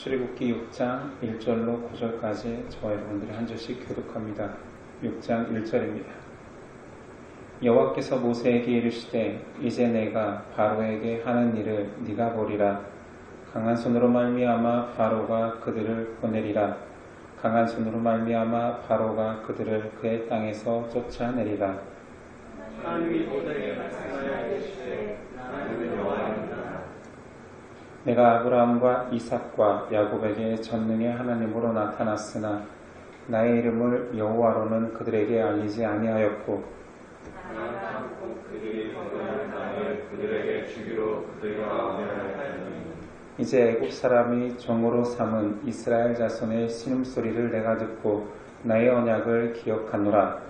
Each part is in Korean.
출애굽기 6장 1절로 9절까지 저와 여러분들이 한 절씩 교독합니다. 6장 1절입니다. 여호와께서 모세에게 이르시되 이제 내가 바로에게 하는 일을 네가 보리라. 강한 손으로 말미암아 바로가 그들을 보내리라. 강한 손으로 말미암아 바로가 그들을 그의 땅에서 쫓아내리라. 하나님이 모세에게 말씀하여 이르시되 나는 여호와입니다. 내가 아브라함과 이삭과 야곱에게 전능의 하나님으로 나타났으나 나의 이름을 여호와로는 그들에게 알리지 아니하였고 나는 그들이 거부하는 땅을 그들에게 주기로 그들과 언약하였으니 이제 애굽 사람이 종으로 삼은 이스라엘 자손의 신음소리를 내가 듣고 나의 언약을 기억하노라.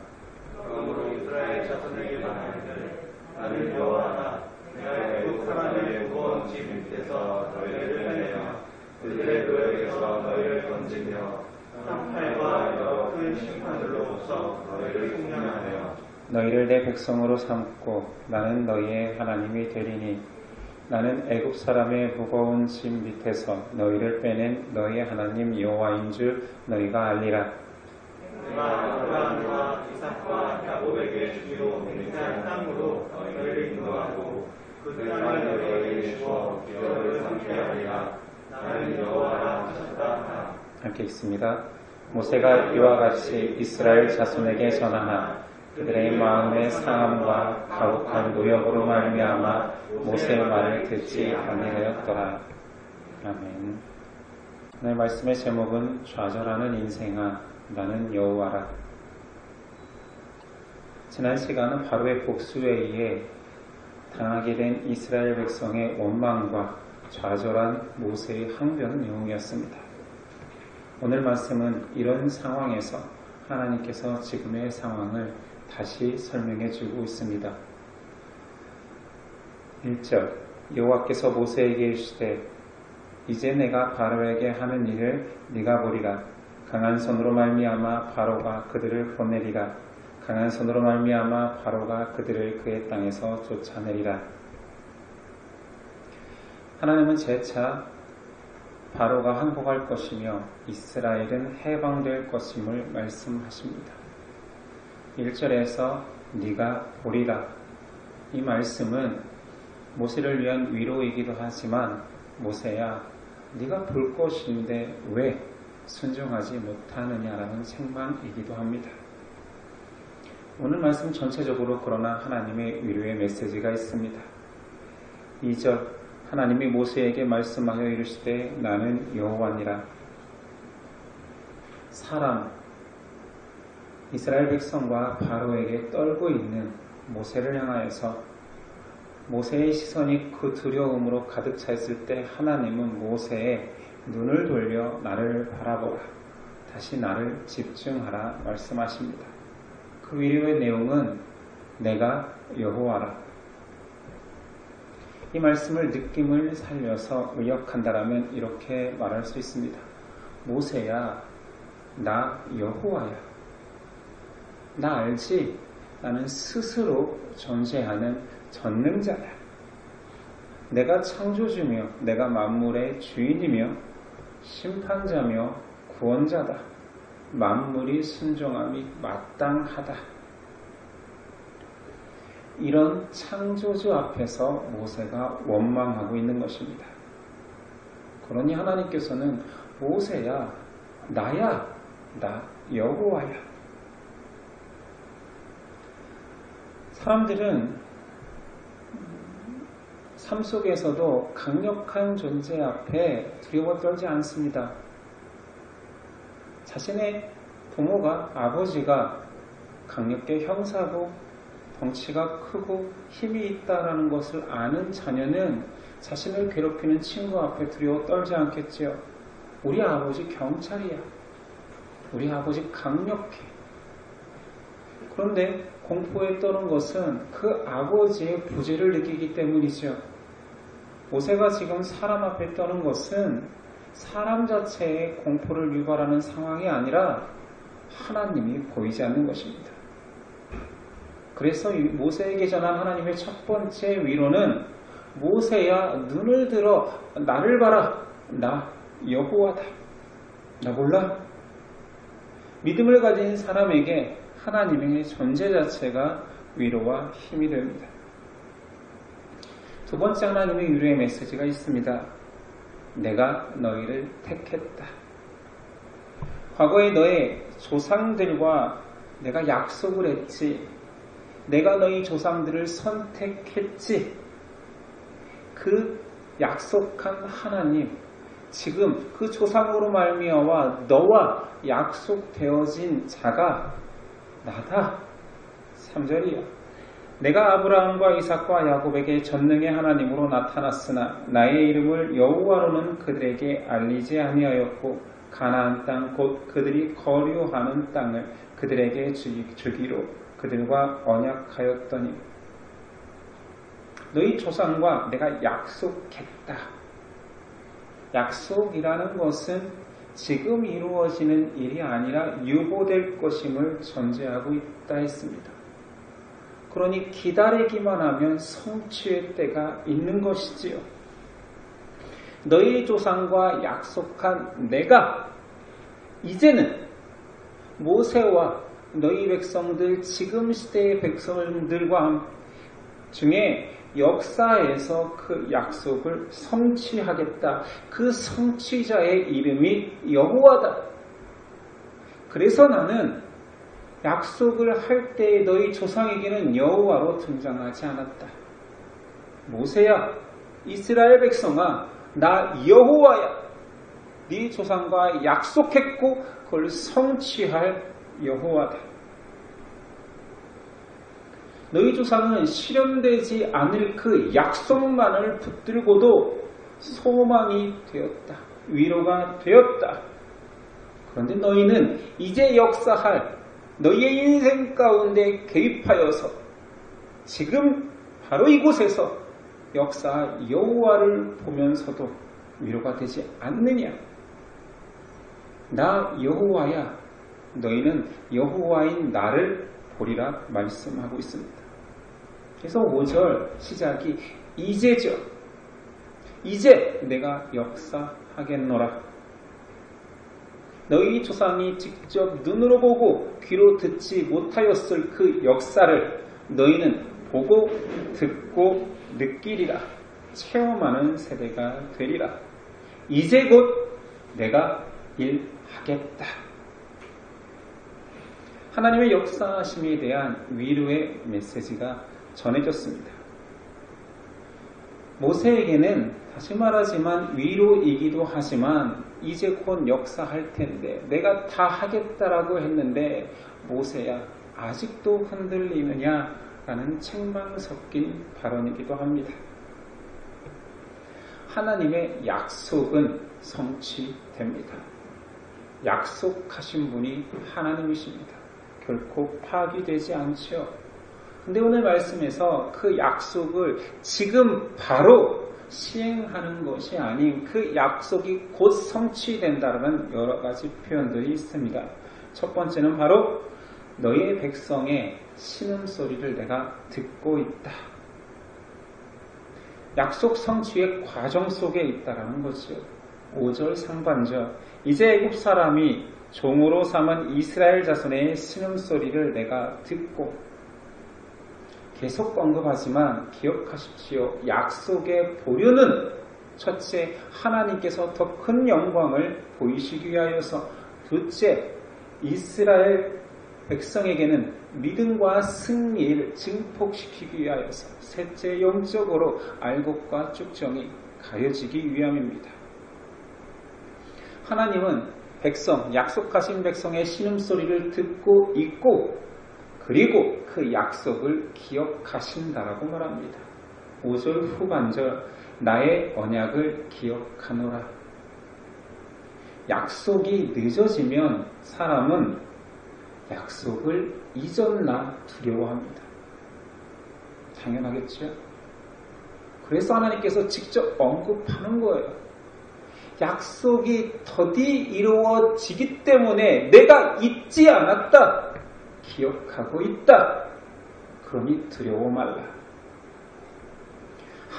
그러므로 이스라엘 자손에게 말하기를 나는 여호와라. 내가 애굽 사람의 무거운 짐 밑에서 너희를 빼내어 그들의 노역에서 너희를 건지며 땅팔과 여러 큰 심판들로부터 너희를 속량하여 너희를 내 백성으로 삼고 나는 너희의 하나님이 되리니 나는 애굽 사람의 무거운 짐 밑에서 너희를 빼낸 너희의 하나님 여호와인 줄 너희가 알리라. 내가 아브라함과 이삭과 야곱에게 주기로 맹세한 땅으로 너희를 인도하고 그 땅을 너희에게 주어 기업을 삼게 하리라. 나는 여호와라 하셨다. 함께 읽습니다. 모세가 이와 같이 이스라엘 자손에게 전하나 그들의 마음의 상함과 가혹한 노역으로 말미암아 모세의 말을 듣지 아니하였더라. 아멘. 오늘 말씀의 제목은 좌절하는 인생아 나는 여호와라. 지난 시간은 바로의 복수에 의해 당하게 된 이스라엘 백성의 원망과 좌절한 모세의 항변 내용이었습니다. 오늘 말씀은 이런 상황에서 하나님께서 지금의 상황을 다시 설명해 주고 있습니다. 1절 여호와께서 모세에게 이르시되 이제 내가 바로에게 하는 일을 네가 보리라. 강한 손으로 말미암아 바로가 그들을 보내리라. 강한 손으로 말미암아 바로가 그들을 그의 땅에서 쫓아내리라. 하나님은 재차 바로가 항복할 것이며 이스라엘은 해방될 것임을 말씀하십니다. 1절에서 네가 보리라. 이 말씀은 모세를 위한 위로이기도 하지만 모세야 네가 볼 것인데 왜 순종하지 못하느냐라는 책망이기도 합니다. 오늘 말씀 전체적으로 그러나 하나님의 위로의 메시지가 있습니다. 2절 하나님이 모세에게 말씀하여 이르시되 나는 여호와니라. 사람 이스라엘 백성과 바로에게 떨고 있는 모세를 향하여서 모세의 시선이 그 두려움으로 가득 차 있을 때 하나님은 모세의 눈을 돌려 나를 바라보라. 다시 나를 집중하라 말씀하십니다. 그 위로의 내용은 내가 여호와라. 이 말씀을 느낌을 살려서 의역한다라면 이렇게 말할 수 있습니다. 모세야, 나 여호와야. 나 알지? 나는 스스로 존재하는 전능자야. 내가 창조주며 내가 만물의 주인이며 심판자며 구원자다. 만물이 순종함이 마땅하다. 이런 창조주 앞에서 모세가 원망하고 있는 것입니다. 그러니 하나님께서는 모세야, 나야, 나 여호와야. 사람들은 삶 속에서도 강력한 존재 앞에 두려워 떨지 않습니다. 자신의 부모가, 아버지가 강력계 형사고 덩치가 크고 힘이 있다라는 것을 아는 자녀는 자신을 괴롭히는 친구 앞에 두려워 떨지 않겠지요. 우리 아버지 경찰이야. 우리 아버지 강력해. 그런데 공포에 떠는 것은 그 아버지의 부재를 느끼기 때문이죠. 모세가 지금 사람 앞에 떠는 것은 사람 자체의 공포를 유발하는 상황이 아니라 하나님이 보이지 않는 것입니다. 그래서 모세에게 전한 하나님의 첫 번째 위로는 모세야 눈을 들어 나를 봐라. 나 여호와다. 나 몰라? 믿음을 가진 사람에게 하나님의 존재 자체가 위로와 힘이 됩니다. 두 번째 하나님의 위로의 메시지가 있습니다. 내가 너희를 택했다. 과거에 너의 조상들과 내가 약속을 했지. 내가 너희 조상들을 선택했지. 그 약속한 하나님, 지금 그 조상으로 말미암아 너와 약속되어진 자가 나다. 3절이야. 내가 아브라함과 이삭과 야곱에게 전능의 하나님으로 나타났으나 나의 이름을 여호와로는 그들에게 알리지 아니하였고 가나안 땅 곧 그들이 거류하는 땅을 그들에게 주기로 그들과 언약하였더니 너희 조상과 내가 약속했다. 약속이라는 것은 지금 이루어지는 일이 아니라 유보될 것임을 전제하고 있다 했습니다. 그러니 기다리기만 하면 성취의 때가 있는 것이지요. 너희 조상과 약속한 내가 이제는 모세와 너희 백성들, 지금 시대의 백성들과 중에 역사에서 그 약속을 성취하겠다. 그 성취자의 이름이 여호와다. 그래서 나는 약속을 할 때 너희 조상에게는 여호와로 등장하지 않았다. 모세야, 이스라엘 백성아, 나 여호와야. 네 조상과 약속했고 그걸 성취할 여호와다. 너희 조상은 실현되지 않을 그 약속만을 붙들고도 소망이 되었다. 위로가 되었다. 그런데 너희는 이제 역사할 너희의 인생 가운데 개입하여서 지금 바로 이곳에서 역사할 여호와를 보면서도 위로가 되지 않느냐. 나 여호와야. 너희는 여호와인 나를 보리라 말씀하고 있습니다. 그래서 5절 시작이 이제죠. 이제 내가 역사하겠노라. 너희 조상이 직접 눈으로 보고 귀로 듣지 못하였을 그 역사를 너희는 보고 듣고 느끼리라. 체험하는 세대가 되리라. 이제 곧 내가 일하겠다. 하나님의 역사하심에 대한 위로의 메시지가 전해졌습니다. 모세에게는 다시 말하지만 위로이기도 하지만 이제 곧 역사할 텐데 내가 다 하겠다라고 했는데 모세야 아직도 흔들리느냐라는 책망 섞인 발언이기도 합니다. 하나님의 약속은 성취됩니다. 약속하신 분이 하나님이십니다. 결코 파기되지 않죠. 근데 오늘 말씀에서 그 약속을 지금 바로 시행하는 것이 아닌 그 약속이 곧 성취된다는 여러 가지 표현들이 있습니다. 첫 번째는 바로 너희의 백성의 신음소리를 내가 듣고 있다. 약속 성취의 과정 속에 있다라는 거죠. 5절 상반절 이제 애굽 사람이 종으로 삼은 이스라엘 자손의 신음소리를 내가 듣고 계속 언급하지만 기억하십시오. 약속의 보류는 첫째 하나님께서 더 큰 영광을 보이시기 위하여서 둘째 이스라엘 백성에게는 믿음과 승리를 증폭시키기 위하여서 셋째 영적으로 알곡과 쭉정이 가려지기 위함입니다. 하나님은 백성, 약속하신 백성의 신음소리를 듣고 있고 그리고 그 약속을 기억하신다라고 말합니다. 5절 후반절 나의 언약을 기억하노라. 약속이 늦어지면 사람은 약속을 잊었나 두려워합니다. 당연하겠죠? 그래서 하나님께서 직접 언급하는 거예요. 약속이 더디 이루어지기 때문에 내가 잊지 않았다. 기억하고 있다. 그러니 두려워 말라.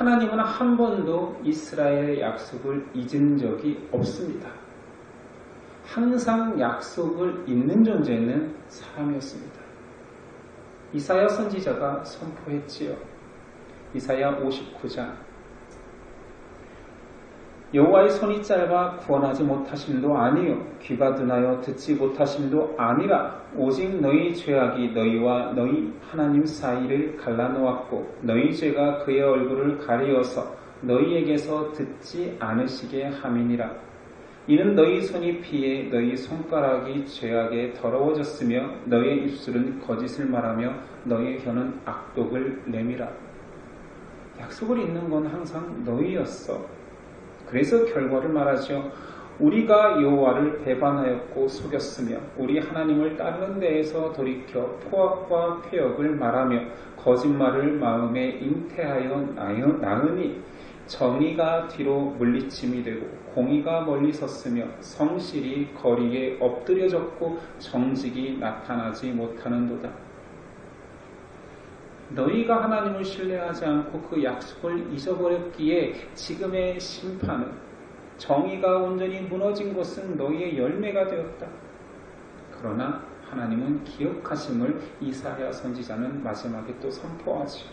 하나님은 한 번도 이스라엘의 약속을 잊은 적이 없습니다. 항상 약속을 잊는 존재는 사람이었습니다. 이사야 선지자가 선포했지요. 이사야 59장 여호와의 손이 짧아 구원하지 못하심도 아니요 귀가 둔하여 듣지 못하심도 아니라 오직 너희 죄악이 너희와 너희 하나님 사이를 갈라놓았고 너희 죄가 그의 얼굴을 가리어서 너희에게서 듣지 않으시게 함이니라. 이는 너희 손이 피해 너희 손가락이 죄악에 더러워졌으며 너희의 입술은 거짓을 말하며 너희의 혀는 악독을 내밀어. 약속을 잊는 건 항상 너희였어. 그래서 결과를 말하죠. 우리가 여호와를 배반하였고 속였으며 우리 하나님을 따르는 데에서 돌이켜 포악과 폐역을 말하며 거짓말을 마음에 잉태하여 낳으니 정의가 뒤로 물리침이 되고 공의가 멀리 섰으며 성실이 거리에 엎드려졌고 정직이 나타나지 못하는도다. 너희가 하나님을 신뢰하지 않고 그 약속을 잊어버렸기에 지금의 심판은 정의가 온전히 무너진 것은 너희의 열매가 되었다. 그러나 하나님은 기억하심을 이사야 선지자는 마지막에 또 선포하지요.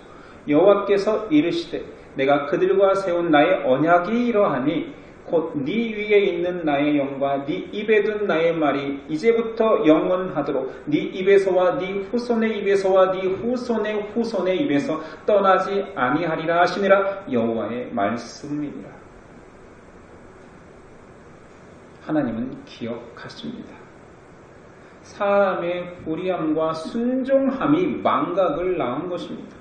여호와께서 이르시되 내가 그들과 세운 나의 언약이 이러하니 곧 네 위에 있는 나의 영과 네 입에 둔 나의 말이 이제부터 영원하도록 네 입에서와 네 후손의 입에서와 네 후손의 후손의 입에서 떠나지 아니하리라 하시니라. 여호와의 말씀이니라. 하나님은 기억하십니다. 사람의 불의함과 순종함이 망각을 낳은 것입니다.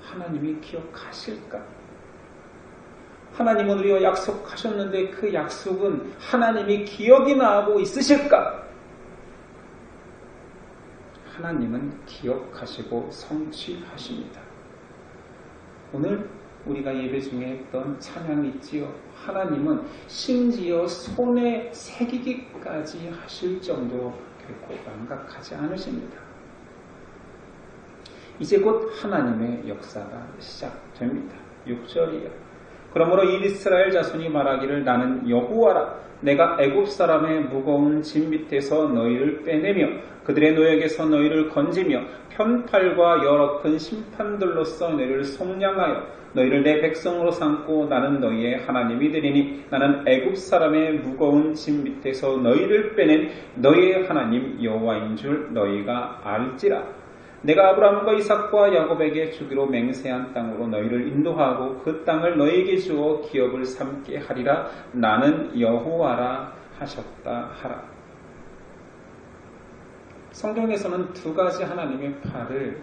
하나님이 기억하실까? 하나님은 우리와 약속하셨는데 그 약속은 하나님이 기억이나 하고 있으실까? 하나님은 기억하시고 성취하십니다. 오늘 우리가 예배 중에 했던 찬양이 있지요. 하나님은 심지어 손에 새기기까지 하실 정도로 결코 망각하지 않으십니다. 이제 곧 하나님의 역사가 시작됩니다. 6절이요. 그러므로 이스라엘 자손이 말하기를 나는 여호와라. 내가 애굽 사람의 무거운 짐 밑에서 너희를 빼내며 그들의 노역에서 너희를 건지며 편팔과 여러 큰 심판들로서 너희를 속량하여 너희를 내 백성으로 삼고 나는 너희의 하나님이 되리니 나는 애굽 사람의 무거운 짐 밑에서 너희를 빼낸 너희의 하나님 여호와인 줄 너희가 알지라. 내가 아브라함과 이삭과 야곱에게 주기로 맹세한 땅으로 너희를 인도하고 그 땅을 너희에게 주어 기업을 삼게 하리라. 나는 여호와라 하셨다 하라. 성경에서는 두 가지 하나님의 팔을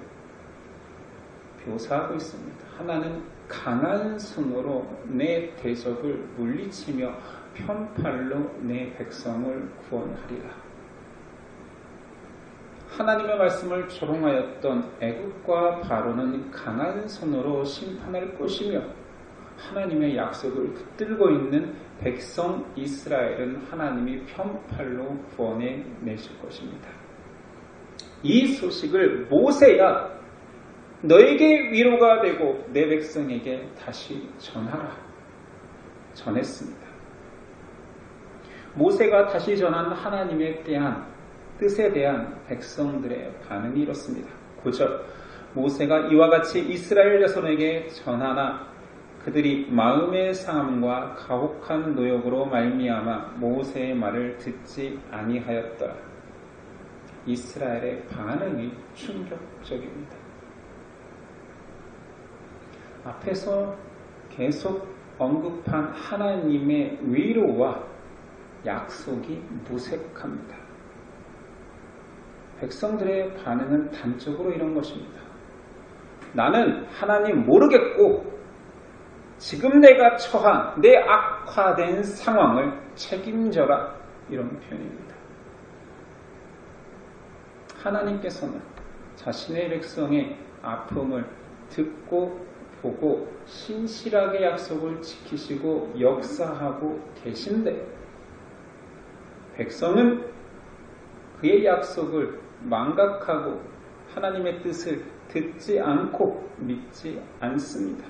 묘사하고 있습니다. 하나는 강한 손으로 내 대적을 물리치며 편팔로 내 백성을 구원하리라. 하나님의 말씀을 조롱하였던 애굽과 바로는 강한 손으로 심판할 것이며 하나님의 약속을 붙들고 있는 백성 이스라엘은 하나님이 편팔로 구원해 내실 것입니다. 이 소식을 모세야 너에게 위로가 되고 내 백성에게 다시 전하라 전했습니다. 모세가 다시 전한 하나님에 대한 뜻에 대한 백성들의 반응이 이렇습니다. 9절 모세가 이와 같이 이스라엘 자손에게 전하나 그들이 마음의 상함과 가혹한 노역으로 말미암아 모세의 말을 듣지 아니하였더라. 이스라엘의 반응이 충격적입니다. 앞에서 계속 언급한 하나님의 위로와 약속이 무색합니다. 백성들의 반응은 단적으로 이런 것입니다. 나는 하나님 모르겠고 지금 내가 처한 내 악화된 상황을 책임져라. 이런 표현입니다. 하나님께서는 자신의 백성의 아픔을 듣고 보고 신실하게 약속을 지키시고 역사하고 계신데 백성은 그의 약속을 망각하고 하나님의 뜻을 듣지 않고 믿지 않습니다.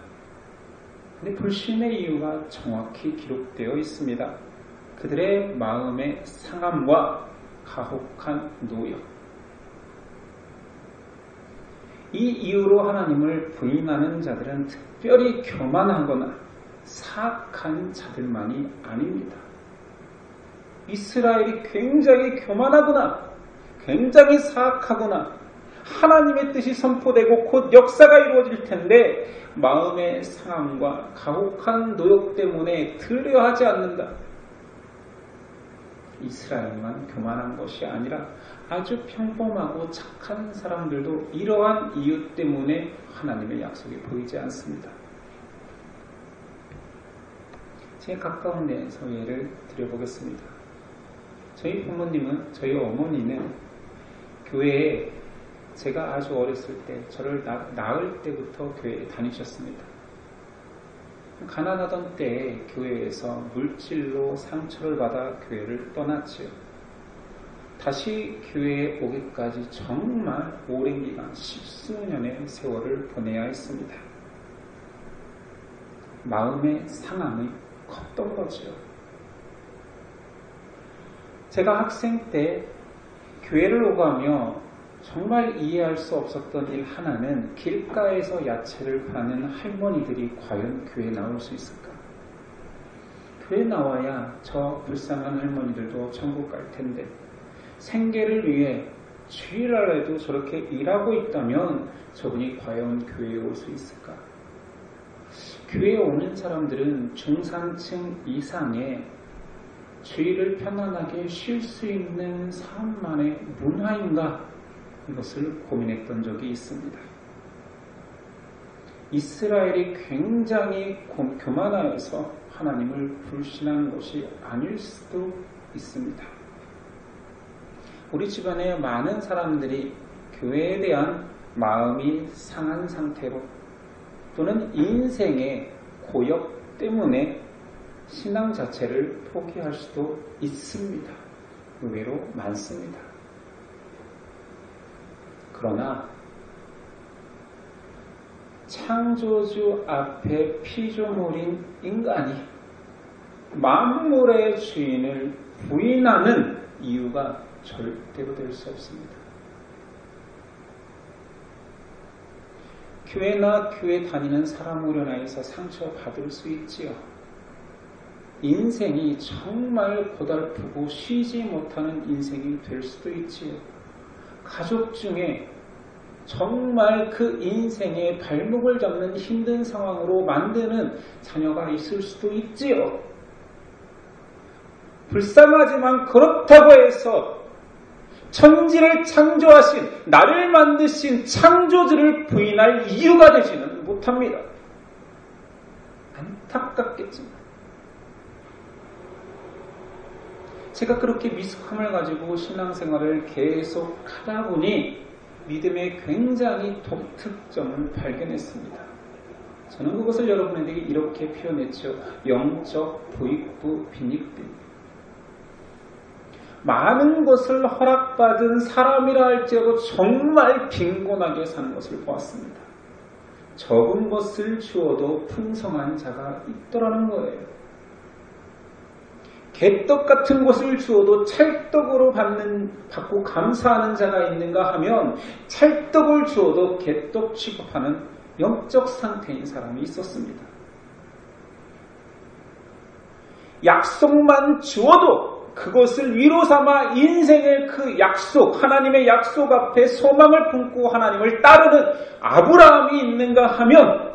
근데 불신의 이유가 정확히 기록되어 있습니다. 그들의 마음의 상함과 가혹한 노역. 이 이유로 하나님을 부인하는 자들은 특별히 교만하거나 사악한 자들만이 아닙니다. 이스라엘이 굉장히 교만하거나 굉장히 사악하거나 하나님의 뜻이 선포되고 곧 역사가 이루어질 텐데 마음의 상함과 가혹한 노역 때문에 들려하지 않는다. 이스라엘만 교만한 것이 아니라 아주 평범하고 착한 사람들도 이러한 이유 때문에 하나님의 약속이 보이지 않습니다. 제 가까운 데에서 예를 드려보겠습니다. 저희 부모님은, 저희 어머니는 교회에 제가 아주 어렸을 때, 저를 낳을 때부터 교회에 다니셨습니다. 가난하던 때에 교회에서 물질로 상처를 받아 교회를 떠났지요. 다시 교회에 오기까지 정말 오랜 기간, 십수년의 세월을 보내야 했습니다. 마음의 상함이 컸던 거지요. 제가 학생 때 교회를 오가며 정말 이해할 수 없었던 일 하나는 길가에서 야채를 파는 할머니들이 과연 교회에 나올 수 있을까? 교회에 나와야 저 불쌍한 할머니들도 천국 갈 텐데 생계를 위해 주일날에도 저렇게 일하고 있다면 저분이 과연 교회에 올 수 있을까? 교회에 오는 사람들은 중산층 이상의 주일을 편안하게 쉴 수 있는 삶만의 문화인가? 이것을 고민했던 적이 있습니다. 이스라엘이 굉장히 교만하여서 하나님을 불신한 것이 아닐 수도 있습니다. 우리 집안에 많은 사람들이 교회에 대한 마음이 상한 상태로 또는 인생의 고역 때문에 신앙 자체를 포기할 수도 있습니다. 의외로 많습니다. 그러나 창조주 앞에 피조물인 인간이 만물의 주인을 부인하는 이유가 절대로 될 수 없습니다. 교회나 교회 다니는 사람으로 인해서 상처받을 수 있지요. 인생이 정말 고달프고 쉬지 못하는 인생이 될 수도 있지요. 가족 중에 정말 그 인생의 발목을 잡는 힘든 상황으로 만드는 자녀가 있을 수도 있지요. 불쌍하지만 그렇다고 해서 천지를 창조하신, 나를 만드신 창조주를 부인할 이유가 되지는 못합니다. 안타깝겠지만 제가 그렇게 미숙함을 가지고 신앙생활을 계속 하다 보니 믿음의 굉장히 독특점을 발견했습니다. 저는 그것을 여러분에게 이렇게 표현했죠. 영적 부익부 빈익빈. 많은 것을 허락받은 사람이라 할지라도 정말 빈곤하게 사는 것을 보았습니다. 적은 것을 주어도 풍성한 자가 있더라는 거예요. 개떡 같은 것을 주어도 찰떡으로 받고 감사하는 자가 있는가 하면 찰떡을 주어도 개떡 취급하는 영적 상태인 사람이 있었습니다. 약속만 주어도 그것을 위로 삼아 인생의 그 약속, 하나님의 약속 앞에 소망을 품고 하나님을 따르는 아브라함이 있는가 하면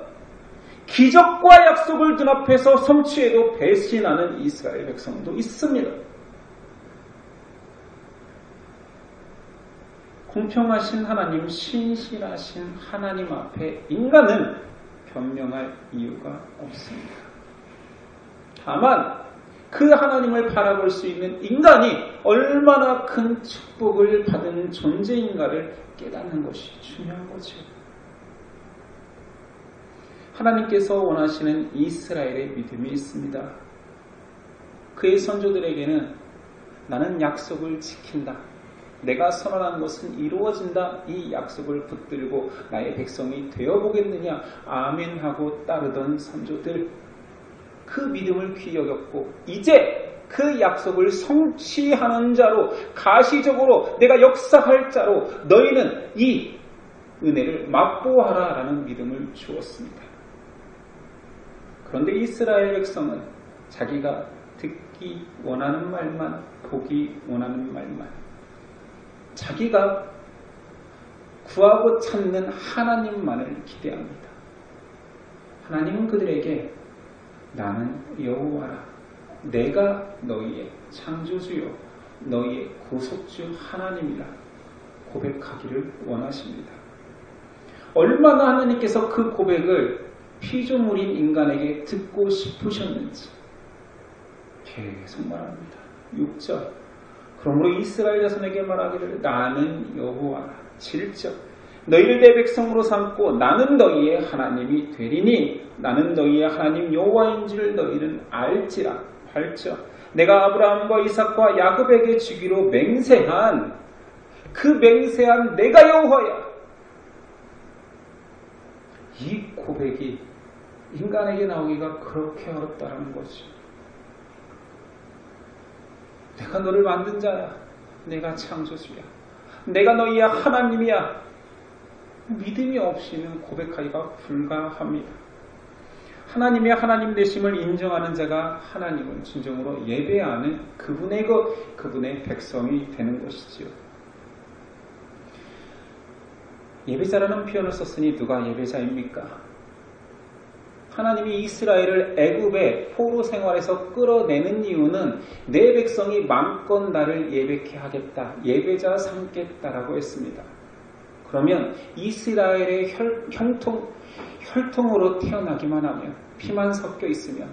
기적과 약속을 눈앞에서 성취해도 배신하는 이스라엘 백성도 있습니다. 공평하신 하나님, 신실하신 하나님 앞에 인간은 변명할 이유가 없습니다. 다만 그 하나님을 바라볼 수 있는 인간이 얼마나 큰 축복을 받은 존재인가를 깨닫는 것이 중요한 거죠. 하나님께서 원하시는 이스라엘의 믿음이 있습니다. 그의 선조들에게는 나는 약속을 지킨다. 내가 선언한 것은 이루어진다. 이 약속을 붙들고 나의 백성이 되어보겠느냐. 아멘하고 따르던 선조들, 그 믿음을 귀히 여겼고 이제 그 약속을 성취하는 자로, 가시적으로 내가 역사할 자로 너희는 이 은혜를 맛보아라 라는 믿음을 주었습니다. 그런데 이스라엘 백성은 자기가 듣기 원하는 말만, 보기 원하는 말만, 자기가 구하고 찾는 하나님만을 기대합니다. 하나님은 그들에게 나는 여호와라, 내가 너희의 창조주요 너희의 구속주 하나님이라 고백하기를 원하십니다. 얼마나 하나님께서 그 고백을 피조물인 인간에게 듣고 싶으셨는지 계속 말합니다. 6절, 그러므로 이스라엘 자손에게 말하기를 나는 여호와라. 7절, 너희를 내 백성으로 삼고 나는 너희의 하나님이 되리니 나는 너희의 하나님 여호와인 줄 너희는 알지라. 8절, 내가 아브라함과 이삭과 야곱에게 주기로 맹세한 그 맹세한 내가 여호와야. 이 고백이 인간에게 나오기가 그렇게 어렵다는 거지. 내가 너를 만든 자야. 내가 창조주야. 내가 너희의 하나님이야. 믿음이 없이는 고백하기가 불가합니다. 하나님의 하나님 되심을 인정하는 자가 하나님을 진정으로 예배하는 그분의 백성이 되는 것이지요. 예배자라는 표현을 썼으니 누가 예배자입니까? 하나님이 이스라엘을 애굽의 포로 생활에서 끌어내는 이유는 내 백성이 마음껏 나를 예배케 하겠다, 예배자 삼겠다라고 했습니다. 그러면 이스라엘의 혈통으로 태어나기만 하면, 피만 섞여 있으면,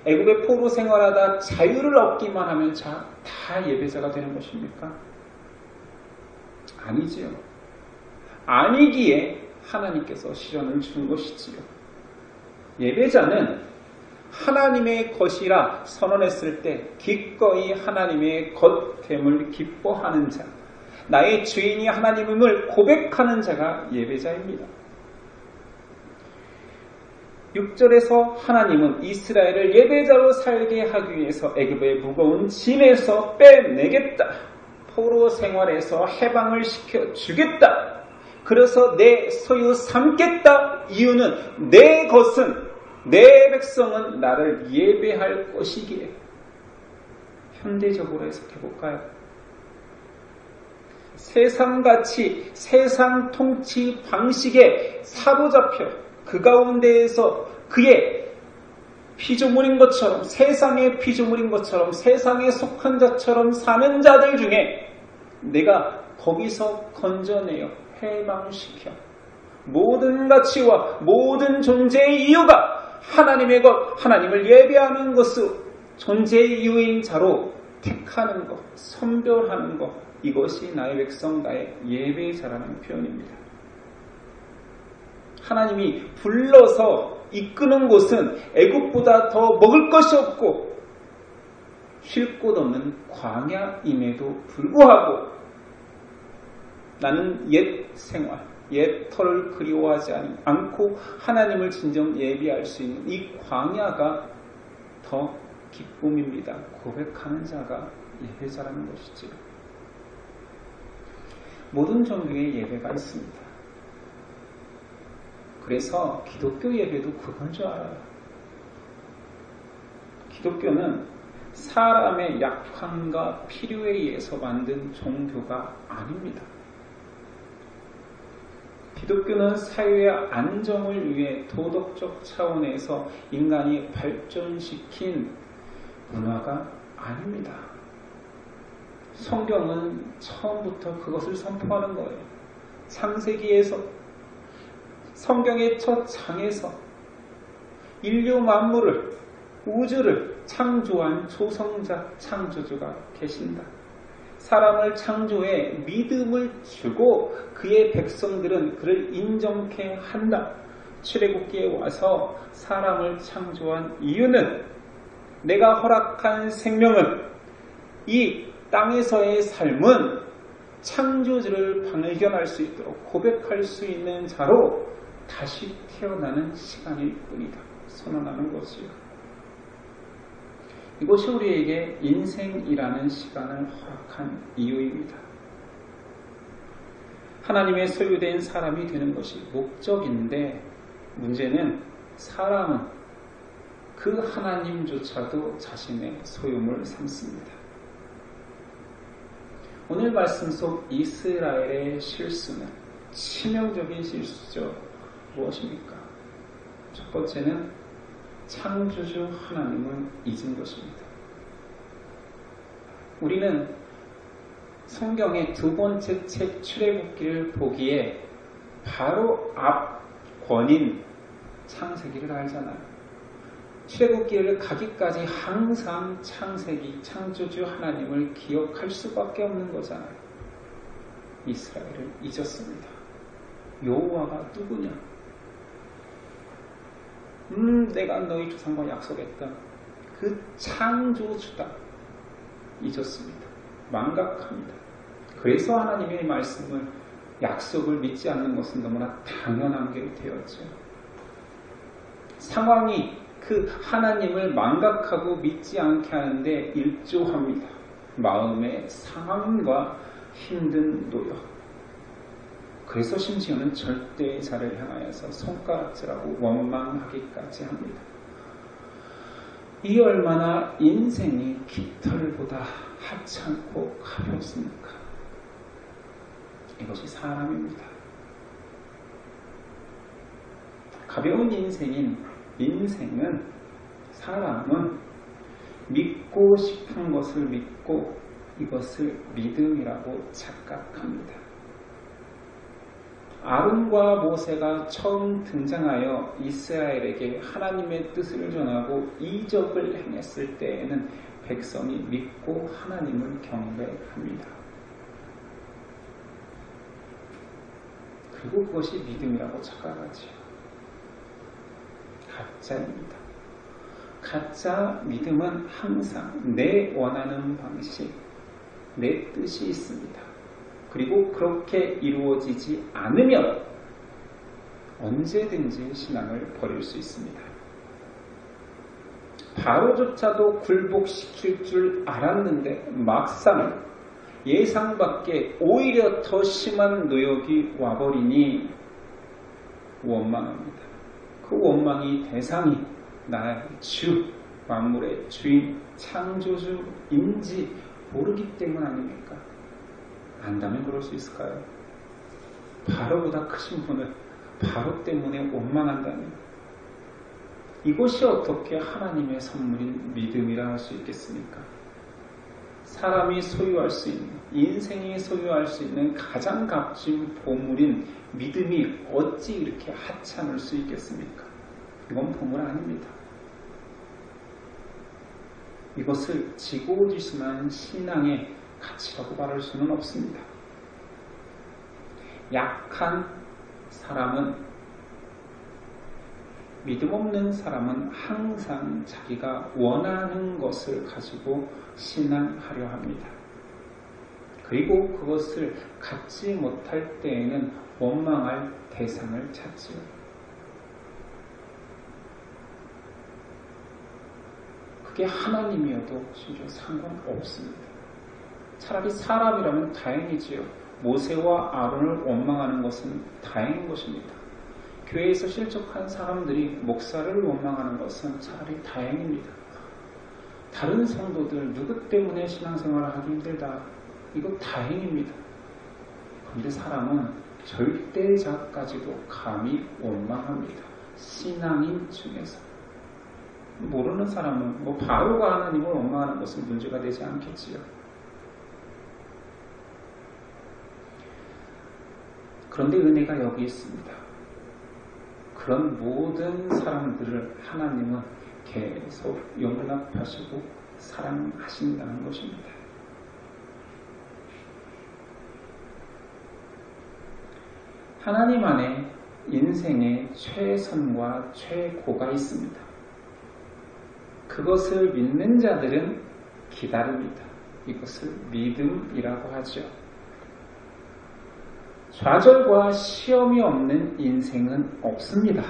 애굽의 포로 생활하다 자유를 얻기만 하면 다 예배자가 되는 것입니까? 아니지요. 아니기에 하나님께서 시련을 준 것이지요. 예배자는 하나님의 것이라 선언했을 때 기꺼이 하나님의 것됨을 기뻐하는 자, 나의 주인이 하나님임을 고백하는 자가 예배자입니다. 6절에서 하나님은 이스라엘을 예배자로 살게 하기 위해서 애굽의 무거운 짐에서 빼내겠다, 포로 생활에서 해방을 시켜주겠다, 그래서 내 소유 삼겠다. 이유는 내 것은, 내 백성은 나를 예배할 것이기에. 현대적으로 해석해볼까요? 세상같이 세상 통치 방식에 사로잡혀 그 가운데에서 그의 피조물인 것처럼, 세상의 피조물인 것처럼, 세상에 속한 자처럼 사는 자들 중에 내가 거기서 건져내어 해방시켜 모든 가치와 모든 존재의 이유가 하나님의 것, 하나님을 예배하는 것을 존재의 이유인 자로 택하는 것, 선별하는 것, 이것이 나의 백성, 나의 예배자라는 표현입니다. 하나님이 불러서 이끄는 곳은 애굽보다 더 먹을 것이 없고 쉴 곳 없는 광야임에도 불구하고 나는 옛 생활, 옛 터를 그리워하지 않고 하나님을 진정 예배할 수 있는 이 광야가 더 기쁨입니다. 고백하는 자가 예배자라는 것이지요. 모든 종류의 예배가 있습니다. 그래서 기독교 예배도 그건 줄 알아요. 기독교는 사람의 약함과 필요에 의해서 만든 종교가 아닙니다. 기독교는 사회의 안정을 위해 도덕적 차원에서 인간이 발전시킨 문화가 아닙니다. 성경은 처음부터 그것을 선포하는 거예요. 창세기에서, 성경의 첫 장에서 인류 만물을, 우주를 창조한 조성자, 창조주가 계신다. 사람을 창조해 믿음을 주고 그의 백성들은 그를 인정케 한다. 출애굽기에 와서 사람을 창조한 이유는 내가 허락한 생명은, 이 땅에서의 삶은 창조주를 발견할 수 있도록 고백할 수 있는 자로 다시 태어나는 시간일 뿐이다. 선언하는 것이요. 이것이 우리에게 인생이라는 시간을 허락한 이유입니다. 하나님의 소유된 사람이 되는 것이 목적인데 문제는 사람은 그 하나님조차도 자신의 소유물 삼습니다. 오늘 말씀 속 이스라엘의 실수는 치명적인 실수죠. 무엇입니까? 첫 번째는 창조주 하나님을 잊은 것입니다. 우리는 성경의 두 번째 책 출애굽기를 보기에 바로 앞 권인 창세기를 알잖아요. 출애굽기를 가기까지 항상 창세기, 창조주 하나님을 기억할 수밖에 없는 거잖아요. 이스라엘을 잊었습니다. 여호와가 누구냐? 내가 너희 조상과 약속했던 그 창조주다. 잊었습니다. 망각합니다. 그래서 하나님의 말씀을, 약속을 믿지 않는 것은 너무나 당연한 게 되었죠. 상황이 그 하나님을 망각하고 믿지 않게 하는데 일조합니다. 마음의 상함과 힘든 노력. 그래서 심지어는 절대의 자를 향하여서 손가락질하고 원망하기까지 합니다. 이 얼마나 인생이 깃털보다 하찮고 가볍습니까? 이것이 사람입니다. 가벼운 인생은 사람은 믿고 싶은 것을 믿고 이것을 믿음이라고 착각합니다. 아론과 모세가 처음 등장하여 이스라엘에게 하나님의 뜻을 전하고 이적을 행했을 때에는 백성이 믿고 하나님을 경배합니다. 그리고 그것이 믿음이라고 착각하지요. 가짜입니다. 가짜 믿음은 항상 내 원하는 방식, 내 뜻이 있습니다. 그리고 그렇게 이루어지지 않으면 언제든지 신앙을 버릴 수 있습니다. 바로조차도 굴복시킬 줄 알았는데 막상 예상 밖에 오히려 더 심한 노역이 와버리니 원망합니다. 그 원망이 대상이 나의 주, 만물의 주인, 창조주인지 모르기 때문 아닙니까? 안다면 그럴 수 있을까요? 바로보다 크신 분을 바로 때문에 원망한다면 이것이 어떻게 하나님의 선물인 믿음이라 할 수 있겠습니까? 사람이 소유할 수 있는, 인생이 소유할 수 있는 가장 값진 보물인 믿음이 어찌 이렇게 하찮을 수 있겠습니까? 이건 보물 아닙니다. 이것을 지고지순한 신앙의 가치라고 말할 수는 없습니다. 약한 사람은, 믿음 없는 사람은 항상 자기가 원하는 것을 가지고 신앙하려 합니다. 그리고 그것을 갖지 못할 때에는 원망할 대상을 찾지요. 그게 하나님이어도 심지어 상관없습니다. 차라리 사람이라면 다행이지요. 모세와 아론을 원망하는 것은 다행인 것입니다. 교회에서 실족한 사람들이 목사를 원망하는 것은 차라리 다행입니다. 다른 성도들 누구 때문에 신앙생활을 하기 힘들다. 이거 다행입니다. 그런데 사람은 절대자까지도 감히 원망합니다. 신앙인 중에서. 모르는 사람은 바로가 하나님을 원망하는 것은 문제가 되지 않겠지요. 그런데 은혜가 여기 있습니다. 그런 모든 사람들을 하나님은 계속 용납하시고 사랑하신다는 것입니다. 하나님 안에 인생의 최선과 최고가 있습니다. 그것을 믿는 자들은 기다립니다. 이것을 믿음이라고 하죠. 좌절과 시험이 없는 인생은 없습니다.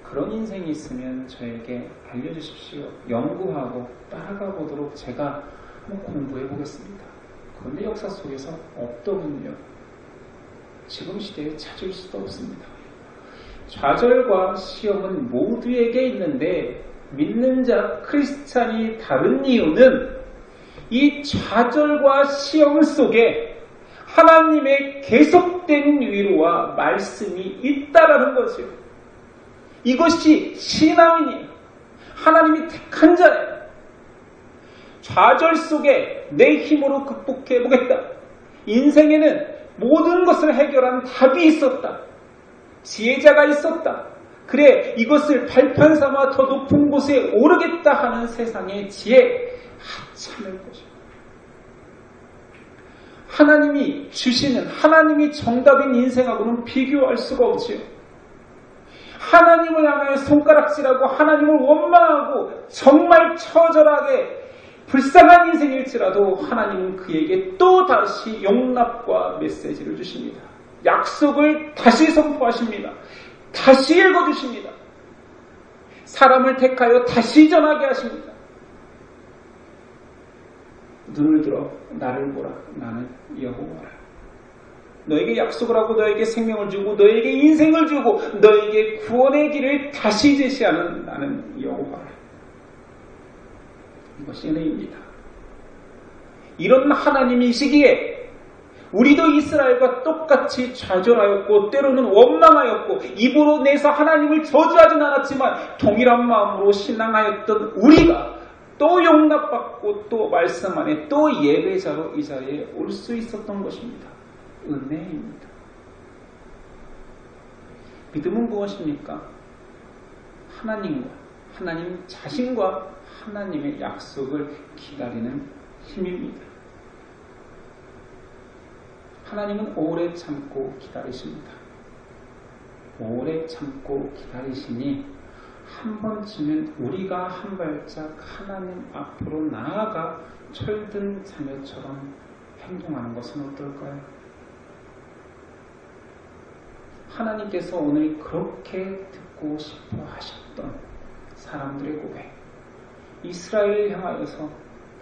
그런 인생이 있으면 저에게 알려주십시오. 연구하고 따라가 보도록 제가 한번 공부해 보겠습니다. 그런데 역사 속에서 없더군요. 지금 시대에 찾을 수도 없습니다. 좌절과 시험은 모두에게 있는데 믿는 자 크리스찬이 다른 이유는 이 좌절과 시험 속에 하나님의 계속된 위로와 말씀이 있다라는 거죠. 이것이 신앙이에요. 하나님이 택한 자예요. 좌절 속에 내 힘으로 극복해 보겠다. 인생에는 모든 것을 해결한 답이 있었다. 지혜자가 있었다. 그래, 이것을 발판 삼아 더 높은 곳에 오르겠다 하는 세상의 지혜, 하찮을 것이다. 하나님이 주시는, 하나님이 정답인 인생하고는 비교할 수가 없지요. 하나님을 향하여 손가락질하고 하나님을 원망하고 정말 처절하게 불쌍한 인생일지라도 하나님은 그에게 또 다시 용납과 메시지를 주십니다. 약속을 다시 선포하십니다. 다시 읽어주십니다. 사람을 택하여 다시 전하게 하십니다. 눈을 들어 나를 보라. 나는 여호와라. 너에게 약속을 하고 너에게 생명을 주고 너에게 인생을 주고 너에게 구원의 길을 다시 제시하는 나는 여호와라. 이것이 은혜입니다. 이런 하나님이시기에 우리도 이스라엘과 똑같이 좌절하였고 때로는 원망하였고 입으로 내서 하나님을 저주하진 않았지만 동일한 마음으로 신앙하였던 우리가 또 용납받고 또 말씀 안에 또 예배자로 이 자리에 올 수 있었던 것입니다. 은혜입니다. 믿음은 무엇입니까? 하나님과 하나님 자신과 하나님의 약속을 기다리는 힘입니다. 하나님은 오래 참고 기다리십니다. 오래 참고 기다리시니 한 번쯤은 우리가 한 발짝 하나님 앞으로 나아가 철든 자녀처럼 행동하는 것은 어떨까요? 하나님께서 오늘 그렇게 듣고 싶어 하셨던 사람들의 고백, 이스라엘을 향하여서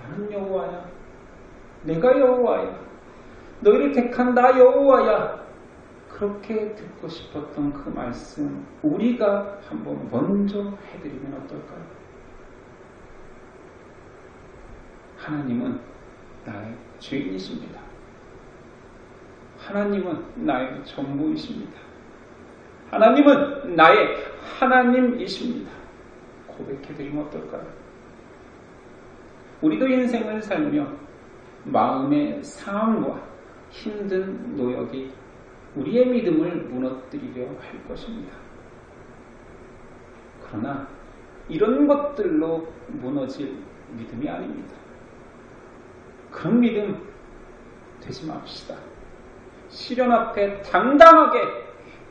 나는 여호와야, 내가 여호와야, 너희를 택한 나 여호와야, 그렇게 듣고 싶었던 그 말씀 우리가 한번 먼저 해드리면 어떨까요? 하나님은 나의 주인이십니다. 하나님은 나의 전부이십니다. 하나님은 나의 하나님이십니다. 고백해드리면 어떨까요? 우리도 인생을 살며 마음의 상함과 힘든 노역이 우리의 믿음을 무너뜨리려 할 것입니다. 그러나 이런 것들로 무너질 믿음이 아닙니다. 그런 믿음 되지 맙시다. 시련 앞에 당당하게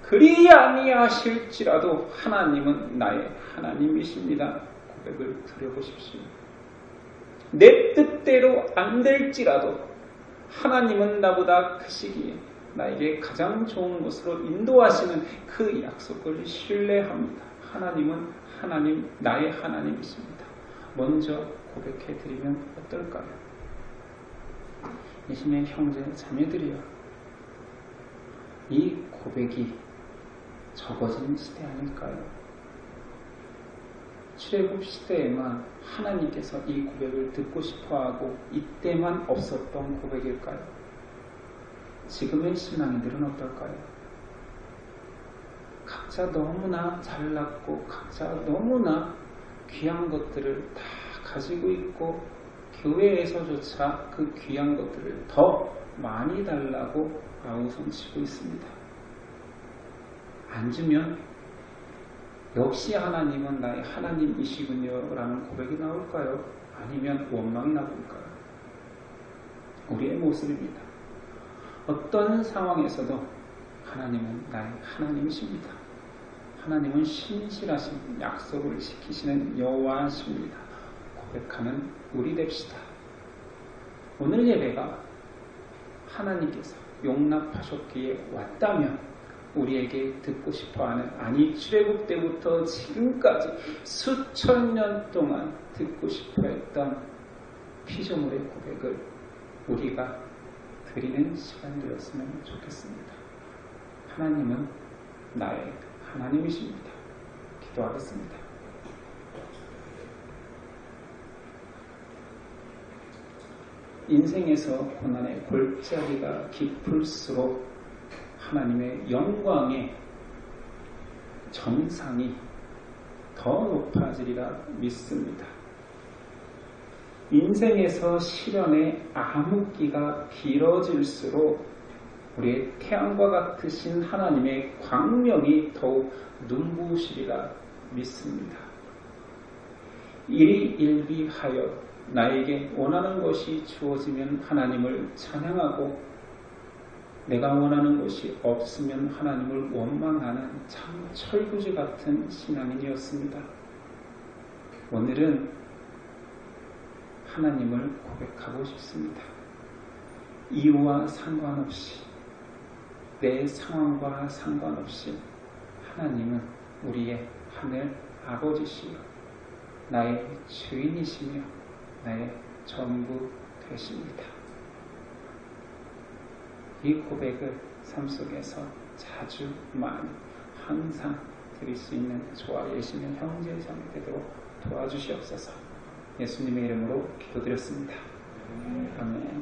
그리 아니하실지라도 하나님은 나의 하나님이십니다. 고백을 드려보십시오. 내 뜻대로 안 될지라도 하나님은 나보다 크시기에 나에게 가장 좋은 곳으로 인도하시는 그 약속을 신뢰합니다. 하나님은 하나님, 나의 하나님이십니다. 먼저 고백해드리면 어떨까요? 예수님의 형제 자매들이여, 이 고백이 적어진 시대 아닐까요? 출애굽 시대에만 하나님께서 이 고백을 듣고 싶어하고 이때만 없었던 고백일까요? 지금의 신앙인들은 어떨까요? 각자 너무나 잘났고 각자 너무나 귀한 것들을 다 가지고 있고 교회에서조차 그 귀한 것들을 더 많이 달라고 아우성치고 있습니다. 안 주면 역시 하나님은 나의 하나님이시군요 라는 고백이 나올까요? 아니면 원망이 나올까요? 우리의 모습입니다. 어떤 상황에서도 하나님은 나의 하나님이십니다. 하나님은 신실하신 약속을 지키시는 여호와십니다. 고백하는 우리 됩시다. 오늘 예배가 하나님께서 용납하셨기에 왔다면 우리에게 듣고 싶어하는, 아니 출애굽 때부터 지금까지 수천 년 동안 듣고 싶어했던 피조물의 고백을 우리가 드리는 시간이 되었으면 좋겠습니다. 하나님은 나의 하나님이십니다. 기도하겠습니다. 인생에서 고난의 골짜기가 깊을수록 하나님의 영광의 정상이 더 높아지리라 믿습니다. 인생에서 시련의 암흑기가 길어질수록 우리의 태양과 같으신 하나님의 광명이 더욱 눈부시리라 믿습니다. 일희일비하여 나에게 원하는 것이 주어지면 하나님을 찬양하고, 내가 원하는 것이 없으면 하나님을 원망하는 참 철부지 같은 신앙인이었습니다. 오늘은 하나님을 고백하고 싶습니다. 이유와 상관없이, 내 상황과 상관없이 하나님은 우리의 하늘 아버지시여 나의 주인이시며 나의 전부 되십니다. 이 고백을 삶 속에서 자주, 많이, 항상 드릴 수 있는 저와 예수님의 형제자매 되도록 도와주시옵소서. 예수님의 이름으로 기도드렸습니다. 아멘.